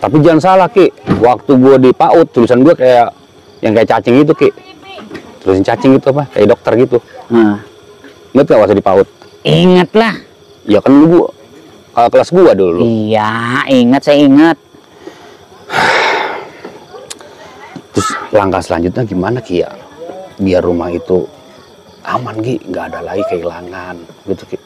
Tapi jangan salah, Ki. Waktu gua di PAUD, tulisan gua kayak yang kayak cacing itu, Ki. Tulisan cacing itu apa? Kayak dokter gitu. Ingat gak waktu di PAUD? Ingat lah. Ya kan lu kelas gua dulu. Iya, ingat, saya ingat. Terus langkah selanjutnya gimana, Ki, ya? Biar rumah itu aman, Ki, nggak ada lagi kehilangan gitu, Ki.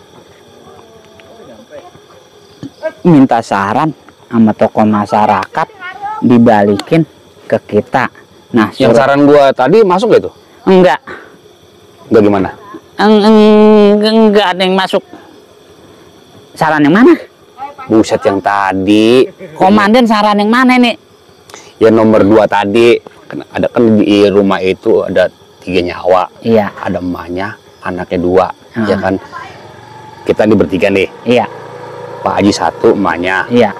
Minta saran sama tokoh masyarakat dibalikin ke kita. Nah, Yang saran gua tadi masuk gak itu? enggak Gimana? enggak ada yang masuk. Saran yang mana? Buset, yang tadi. Komandan saran yang mana nih? Ya nomor 2 tadi. kan di rumah itu ada 3 nyawa. Iya. Ada emaknya, anaknya 2, ya Ah. kan? Kita ini bertiga nih. Iya. Pak Haji 1, emaknya. Iya.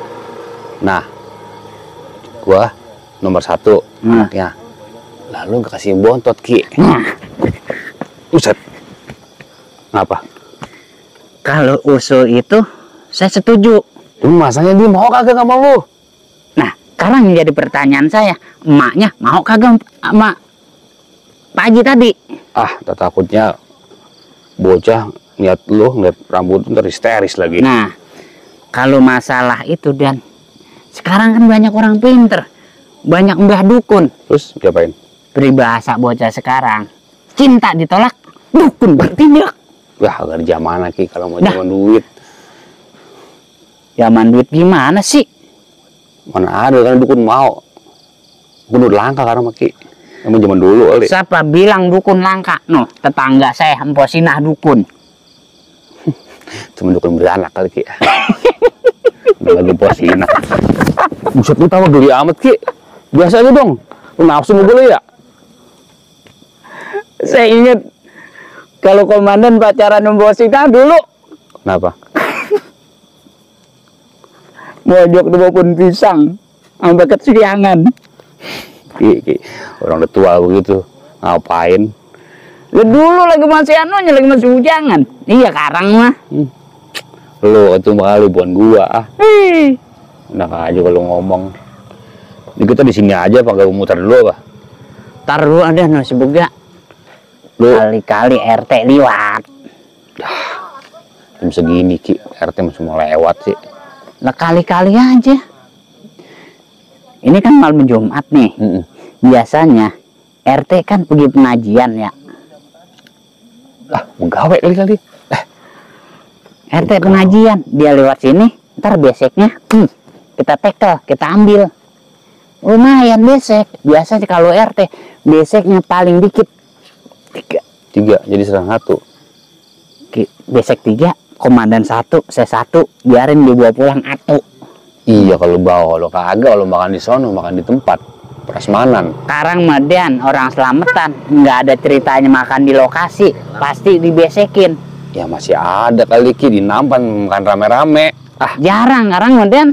Nah, gua nomor 1, Nah. anaknya. Lalu gak kasih bontot, Ki. Nah, Buset. Ngapa? kalau usul itu saya setuju. Lu masanya dia mau kagak sama lu? Nah, sekarang yang jadi pertanyaan saya, emaknya mau kagak sama Pak Haji tadi? Ah, takutnya bocah ngeliat lu, ngeliat rambut ntar histeris lagi. Nah, kalau masalah itu Dan, sekarang kan banyak orang pinter, banyak mbah dukun. Terus diapain? Peribahasa bocah sekarang, cinta ditolak, dukun bertindak. Wah, agak zaman lagi kalau mau Dah. zaman duit. Zaman duit gimana sih? Mana ada kan dukun mau. Dukun udah langka karena Ki. Emang zaman dulu kali. Siapa bilang dukun langka? No, tetangga saya Emposinah dukun. Cuma dukun beranak kali Ki. Udah lagi posina. Buset, lu tahu geli amat Ki. Biasa aja dong. Lu nafsu sama gue ya? Saya ingat kalau komandan pacaran Emposinah dulu Kenapa? mojok di pohon pisang sampai kesiangan. Ki, orang udah tua begitu. Ngapain? Lah dulu lagi masih anunya, lagi masih ujangan. Iya karang mah. Lu itu kali bukan gua ah. Hih. Enak aja kalau ngomong. Ini kita di sini aja apa gak muter dulu apa? Tar dulu ada no sebuga. Lu Kali-kali RT liwat. jam segini Ki, RT masih mau lewat sih. Lah kali-kali aja. Ini kan malam Jumat nih. Mm-mm. Biasanya RT kan pergi pengajian ya. Ah, mau gawe kali. RT pengajian, dia lewat sini, ntar beseknya kita tekel, kita ambil. Lumayan besek. Biasanya kalau RT beseknya paling dikit 3, jadi serang 1. Besek 3, komandan 1, saya 1, biarin dibawa pulang atu. Iya kalau bawa, kalau kagak, kalau makan di sono, makan di tempat prasmanan. Sekarang Madian orang selamatan, nggak ada ceritanya makan di lokasi, pasti dibesekin. Ya masih ada kali Ki di Nampan makan rame-rame. Ah, Jarang sekarang Madian.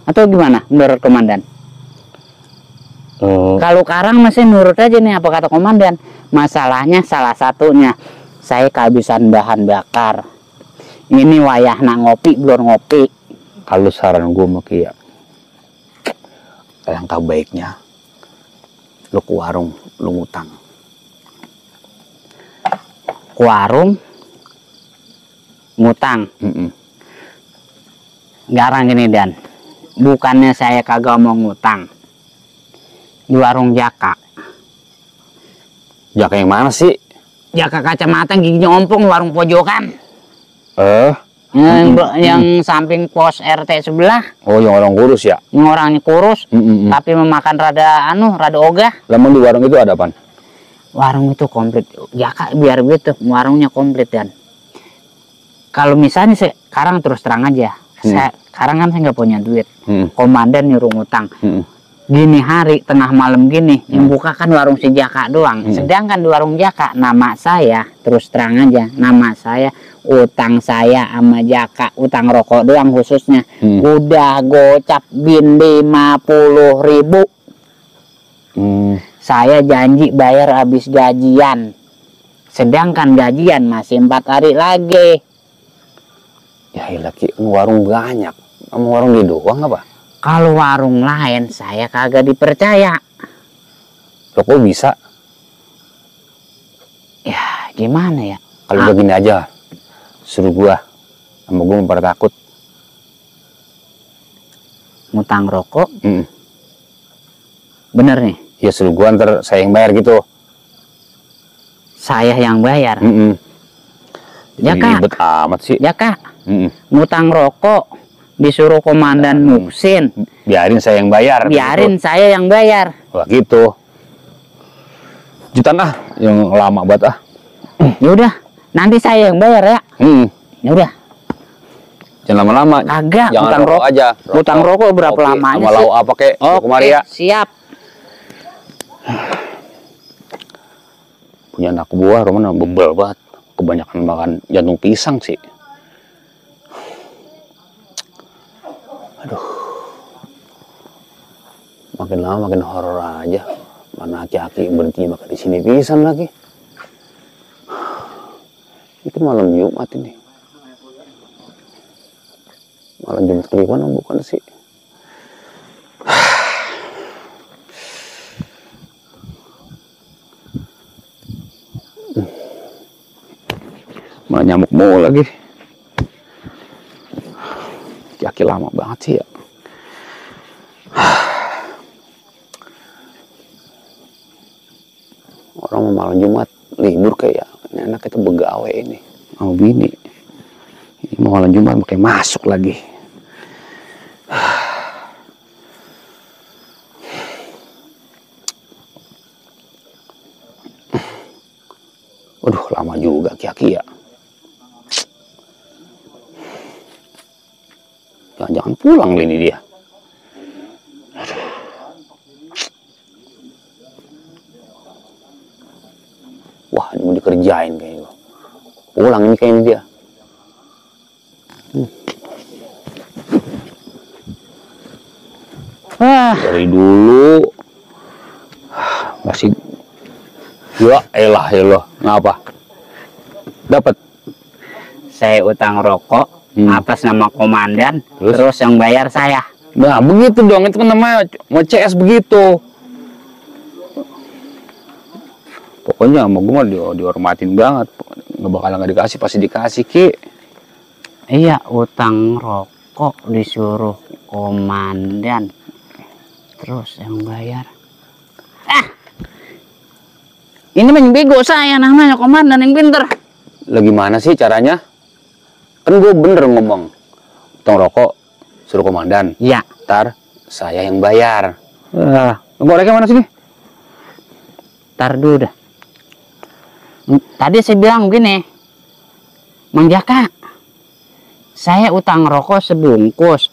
Atau gimana menurut komandan? Kalau Karang masih nurut aja nih apa kata komandan. Masalahnya salah satunya saya kehabisan bahan bakar. Ini wayah nak ngopi belum ngopi. kalau saran gue mau Ki ya, alangkah baiknya lu ke warung, lu ngutang. Ke warung ngutang. Garang gini Dan, bukannya saya kagak mau ngutang di warung Jaka. Jaka yang mana sih? Jaka kacamata giginya ompong warung pojokan. Mm-mm. Yang samping pos RT sebelah. Oh, yang orang kurus ya? Yang orangnya kurus, Mm-mm. tapi memakan rada ogah. Lama di warung itu ada apaan? Warung itu komplit. Jaka biar gitu, warungnya komplit Dan. Kalau misalnya sekarang terus terang aja, sekarang kan saya nggak punya duit. Komandan nyuruh ngutang. Gini hari tengah malam gini yang buka kan warung si Jaka doang. Sedangkan di warung Jaka nama saya terus terang aja, nama saya utang saya sama Jaka, utang rokok doang khususnya udah gocap bin 50.000. Saya janji bayar habis gajian, sedangkan gajian masih 4 hari lagi. Ya ilah Ki, warung banyak, kamu warung dia doang apa? Kalau warung lain saya kagak dipercaya. Lo kok bisa? Ya gimana ya? Kalau udah gini aja, suruh gua, sama gua pada takut. Ngutang rokok, Mm. bener nih? Ya suruh gua ntar saya yang bayar gitu. Saya yang bayar. Ya Jadi Kak, ribet amat sih. ya Kak, ngutang rokok disuruh komandan Muksin, Biarin saya yang bayar. biarin saya yang bayar. Wah gitu. Jutaan yang lama banget Ya udah, nanti saya yang bayar ya. Ya udah. Jangan lama-lama. Kagak, Jangan utang rokok aja. Utang rokok berapa kopi, lamanya sama sih? lauk apa kek? Oke, Kemari ya. siap. Punya anak buah Roman bebel banget. Kebanyakan makan jantung pisang sih. Aduh. Makin lama makin horor aja. Mana aki-aki berhenti makan di sini pisan lagi. Itu malam Jumat ini. Malam Jumat Kliwon bukan sih? Malah nyamuk mulu lagi. Aki lama banget sih ya. Orang mau malam Jumat libur kayak ini anak itu begawe ini mau bini. Ini mau malam Jumat pakai masuk lagi. Waduh lama juga Ki-Aki ya. Jangan-jangan pulang ini dia. Wah ini mau dikerjain kayaknya. Pulang ini kayaknya dia. Dari dulu masih ya elah ngapa dapat Saya utang rokok atas nama komandan, terus yang bayar saya. nah begitu dong, itu kan namanya mau CS begitu. Pokoknya sama gue mah dihormatin banget, nggak bakalan nggak dikasih, pasti dikasih Ki. Iya, utang rokok disuruh komandan, terus yang bayar. Ini bego saya, namanya komandan yang pinter. Lah gimana sih caranya? Kan gue bener ngomong, utang rokok suruh komandan. Iya. Ntar saya yang bayar. Goreknya mana sini? Ntar dulu dah. Tadi saya bilang begini, Mang Jaka, saya utang rokok sebungkus,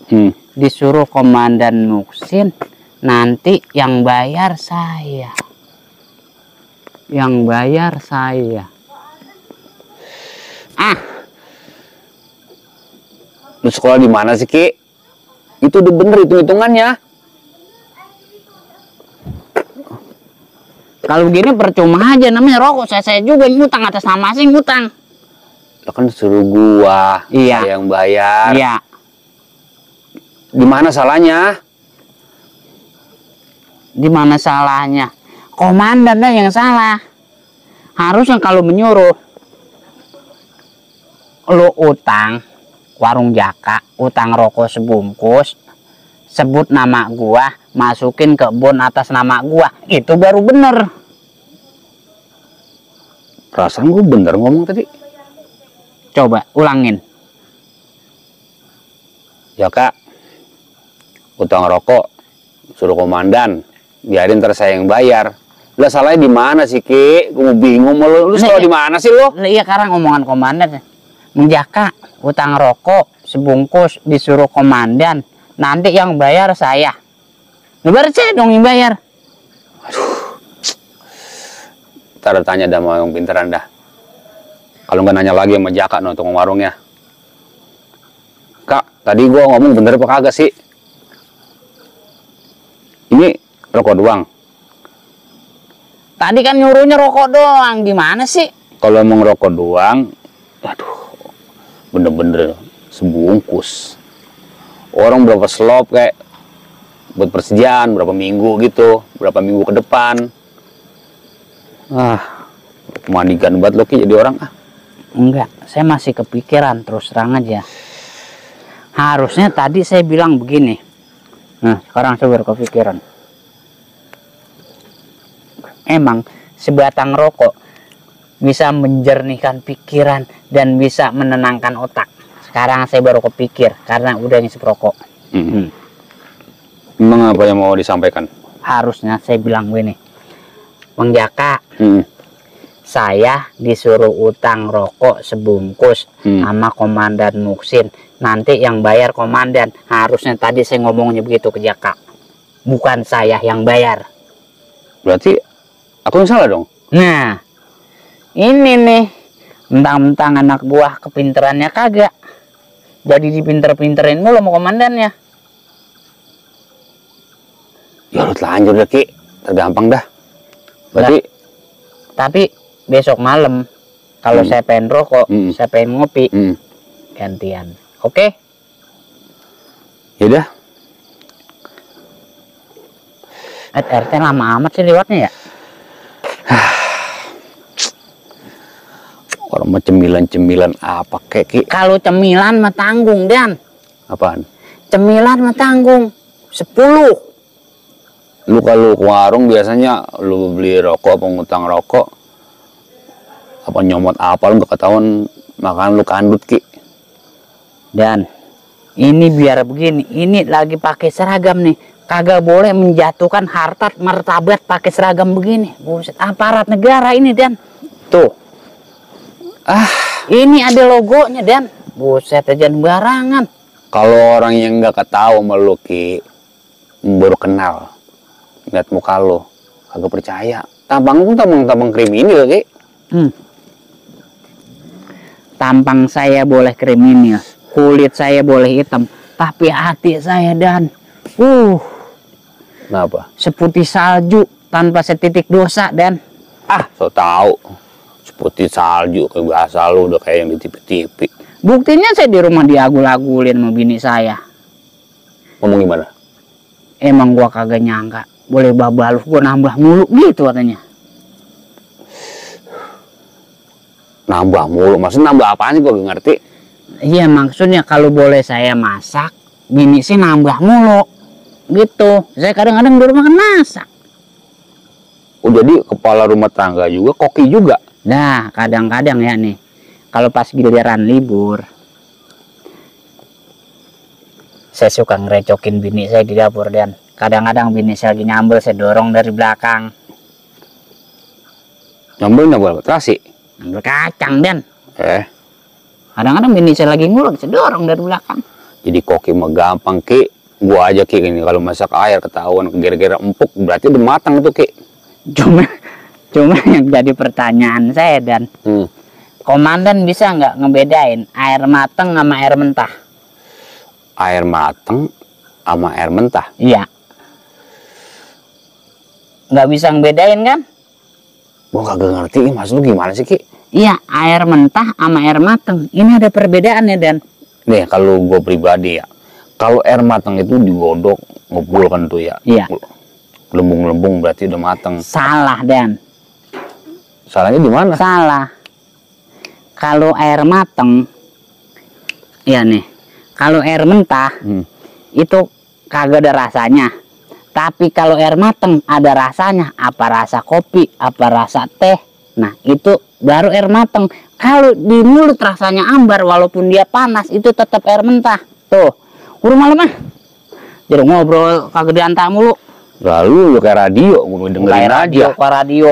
disuruh komandan Muksin, nanti yang bayar saya. Yang bayar saya. Lu sekolah di mana sih Ki? Itu udah bener hitung-hitungannya. Kalau begini percuma aja, namanya rokok saya juga ngutang atas nama sih ngutang. Lo kan suruh gua, Iya. saya yang bayar. Iya. Di mana salahnya? Di mana salahnya? Komandan dah yang salah. Harusnya kalau menyuruh lo utang warung Jaka, utang rokok sebungkus, sebut nama gua, masukin ke bon atas nama gua, itu baru bener. Perasaan gua bener ngomong tadi. Coba ulangin. Ya Kak, utang rokok suruh komandan, biarin ntar saya yang bayar. Lah salahnya di mana sih Ki? Gua mau bingung sama lu sekolah di mana sih lu? Iya sekarang omongan komandan. Menjaka utang rokok sebungkus disuruh komandan, nanti yang bayar saya. Baru saya dong yang bayar. Ntar tanya dah sama yang pinteran dah. Kalau nggak nanya lagi sama Jaka no, tukang warungnya. Kak, tadi gua ngomong bener apa kagak sih? Ini rokok doang. Tadi kan nyuruhnya rokok doang, gimana sih? Kalau emang rokok doang, aduh, bener-bener sebungkus. Orang berapa slop kayak buat persediaan, berapa minggu gitu, berapa minggu ke depan. Mandikan banget lo Ki jadi orang Enggak, saya masih kepikiran, terus terang aja. Harusnya tadi saya bilang begini. Nah, sekarang saya baru kepikiran. Emang sebatang rokok bisa menjernihkan pikiran dan bisa menenangkan otak. Sekarang saya baru kepikir karena udah ngisep rokok. Emang apa yang mau disampaikan? Harusnya saya bilang begini, Bang Jaka, Saya disuruh utang rokok sebungkus sama Komandan Muksin. Nanti yang bayar komandan. Harusnya tadi saya ngomongnya begitu ke Jaka. Bukan saya yang bayar. Berarti aku yang salah dong? Nah, ini nih. Mentang-mentang anak buah kepinterannya kagak. Jadi dipinter-pinterin mulu sama komandannya. Ya lu telanjur deh, Ki. Tergampang dah. Berarti Tapi besok malam kalau saya pengen rokok, saya pengen ngopi, gantian. Oke? yaudah. RT lama amat sih lewatnya ya? Orang mah cemilan-cemilan apa kek, Ki? Kalau cemilan mah tanggung, Dan. Apaan? Cemilan mah tanggung 10. Lu kalau ke warung biasanya lu beli rokok apa ngutang rokok apa nyomot apa lu gak ketahuan makan lu kandut, Ki. Dan ini biar begini, ini lagi pakai seragam nih, kagak boleh menjatuhkan harkat martabat pakai seragam begini. Buset, aparat negara ini, Dan. Tuh. Ini ada logonya, Dan. Buset, aja barangan. Kalau orang yang nggak ketahui sama lu, Ki, baru kenal, lihat muka lu, kagak percaya. Tampang pun tampang kriminal, Ki. Tampang saya boleh kriminal, kulit saya boleh hitam, tapi hati saya, Dan, Kenapa? seputih salju tanpa setitik dosa, Dan. So tahu. Seputih salju kayak biasa lu, udah kayak yang di TV-TV. Buktinya saya di rumah diagul-agulin sama bini saya. Ngomong gimana? Emang gua kagak nyangka boleh babalus gua nambah mulu gitu katanya. Nambah mulu, maksudnya nambah apaan sih, gua gak ngerti. Iya, maksudnya kalau boleh saya masak, bini sih nambah mulu gitu. Saya kadang-kadang di rumah kan masak. Oh, jadi kepala rumah tangga juga, koki juga. Nah, kadang-kadang ya nih, kalau pas giliran libur, saya suka ngerecokin bini saya di dapur, Dan. Kadang-kadang bini saya lagi nyambel, saya dorong dari belakang. Nyambel terasi. Nyambel kacang, Dan. Kadang-kadang bini saya lagi ngulek, saya dorong dari belakang. Jadi koki mah gampang, Ki. Gua aja, Ki, ini kalau masak air ketahuan kira-kira empuk, berarti udah matang tuh, Ki. Cuma yang jadi pertanyaan saya, Dan, komandan bisa nggak ngebedain air mateng sama air mentah? Air mateng sama air mentah? Iya. Nggak bisa ngebedain kan? Gua kagak ngerti, maksud lu gimana sih, Ki? Iya, air mentah sama air mateng. Ini ada perbedaannya, Dan. Nih, kalau gue pribadi ya, kalau air mateng itu digodok, ngebul kan tuh ya. Iya. Lembung-lembung berarti udah mateng. Salah, Dan. Salahnya di mana? Salah. Kalau air mateng, ya nih, kalau air mentah, itu kagak ada rasanya. Tapi kalau air mateng ada rasanya. Apa rasa kopi, apa rasa teh. Nah, itu baru air mateng. Kalau di mulut rasanya ambar, walaupun dia panas, itu tetap air mentah. Tuh, udah malam jadi ngobrol kagak diantar mulu. Lalu lu kayak radio, gue dengerin Kayak radio, aja. radio.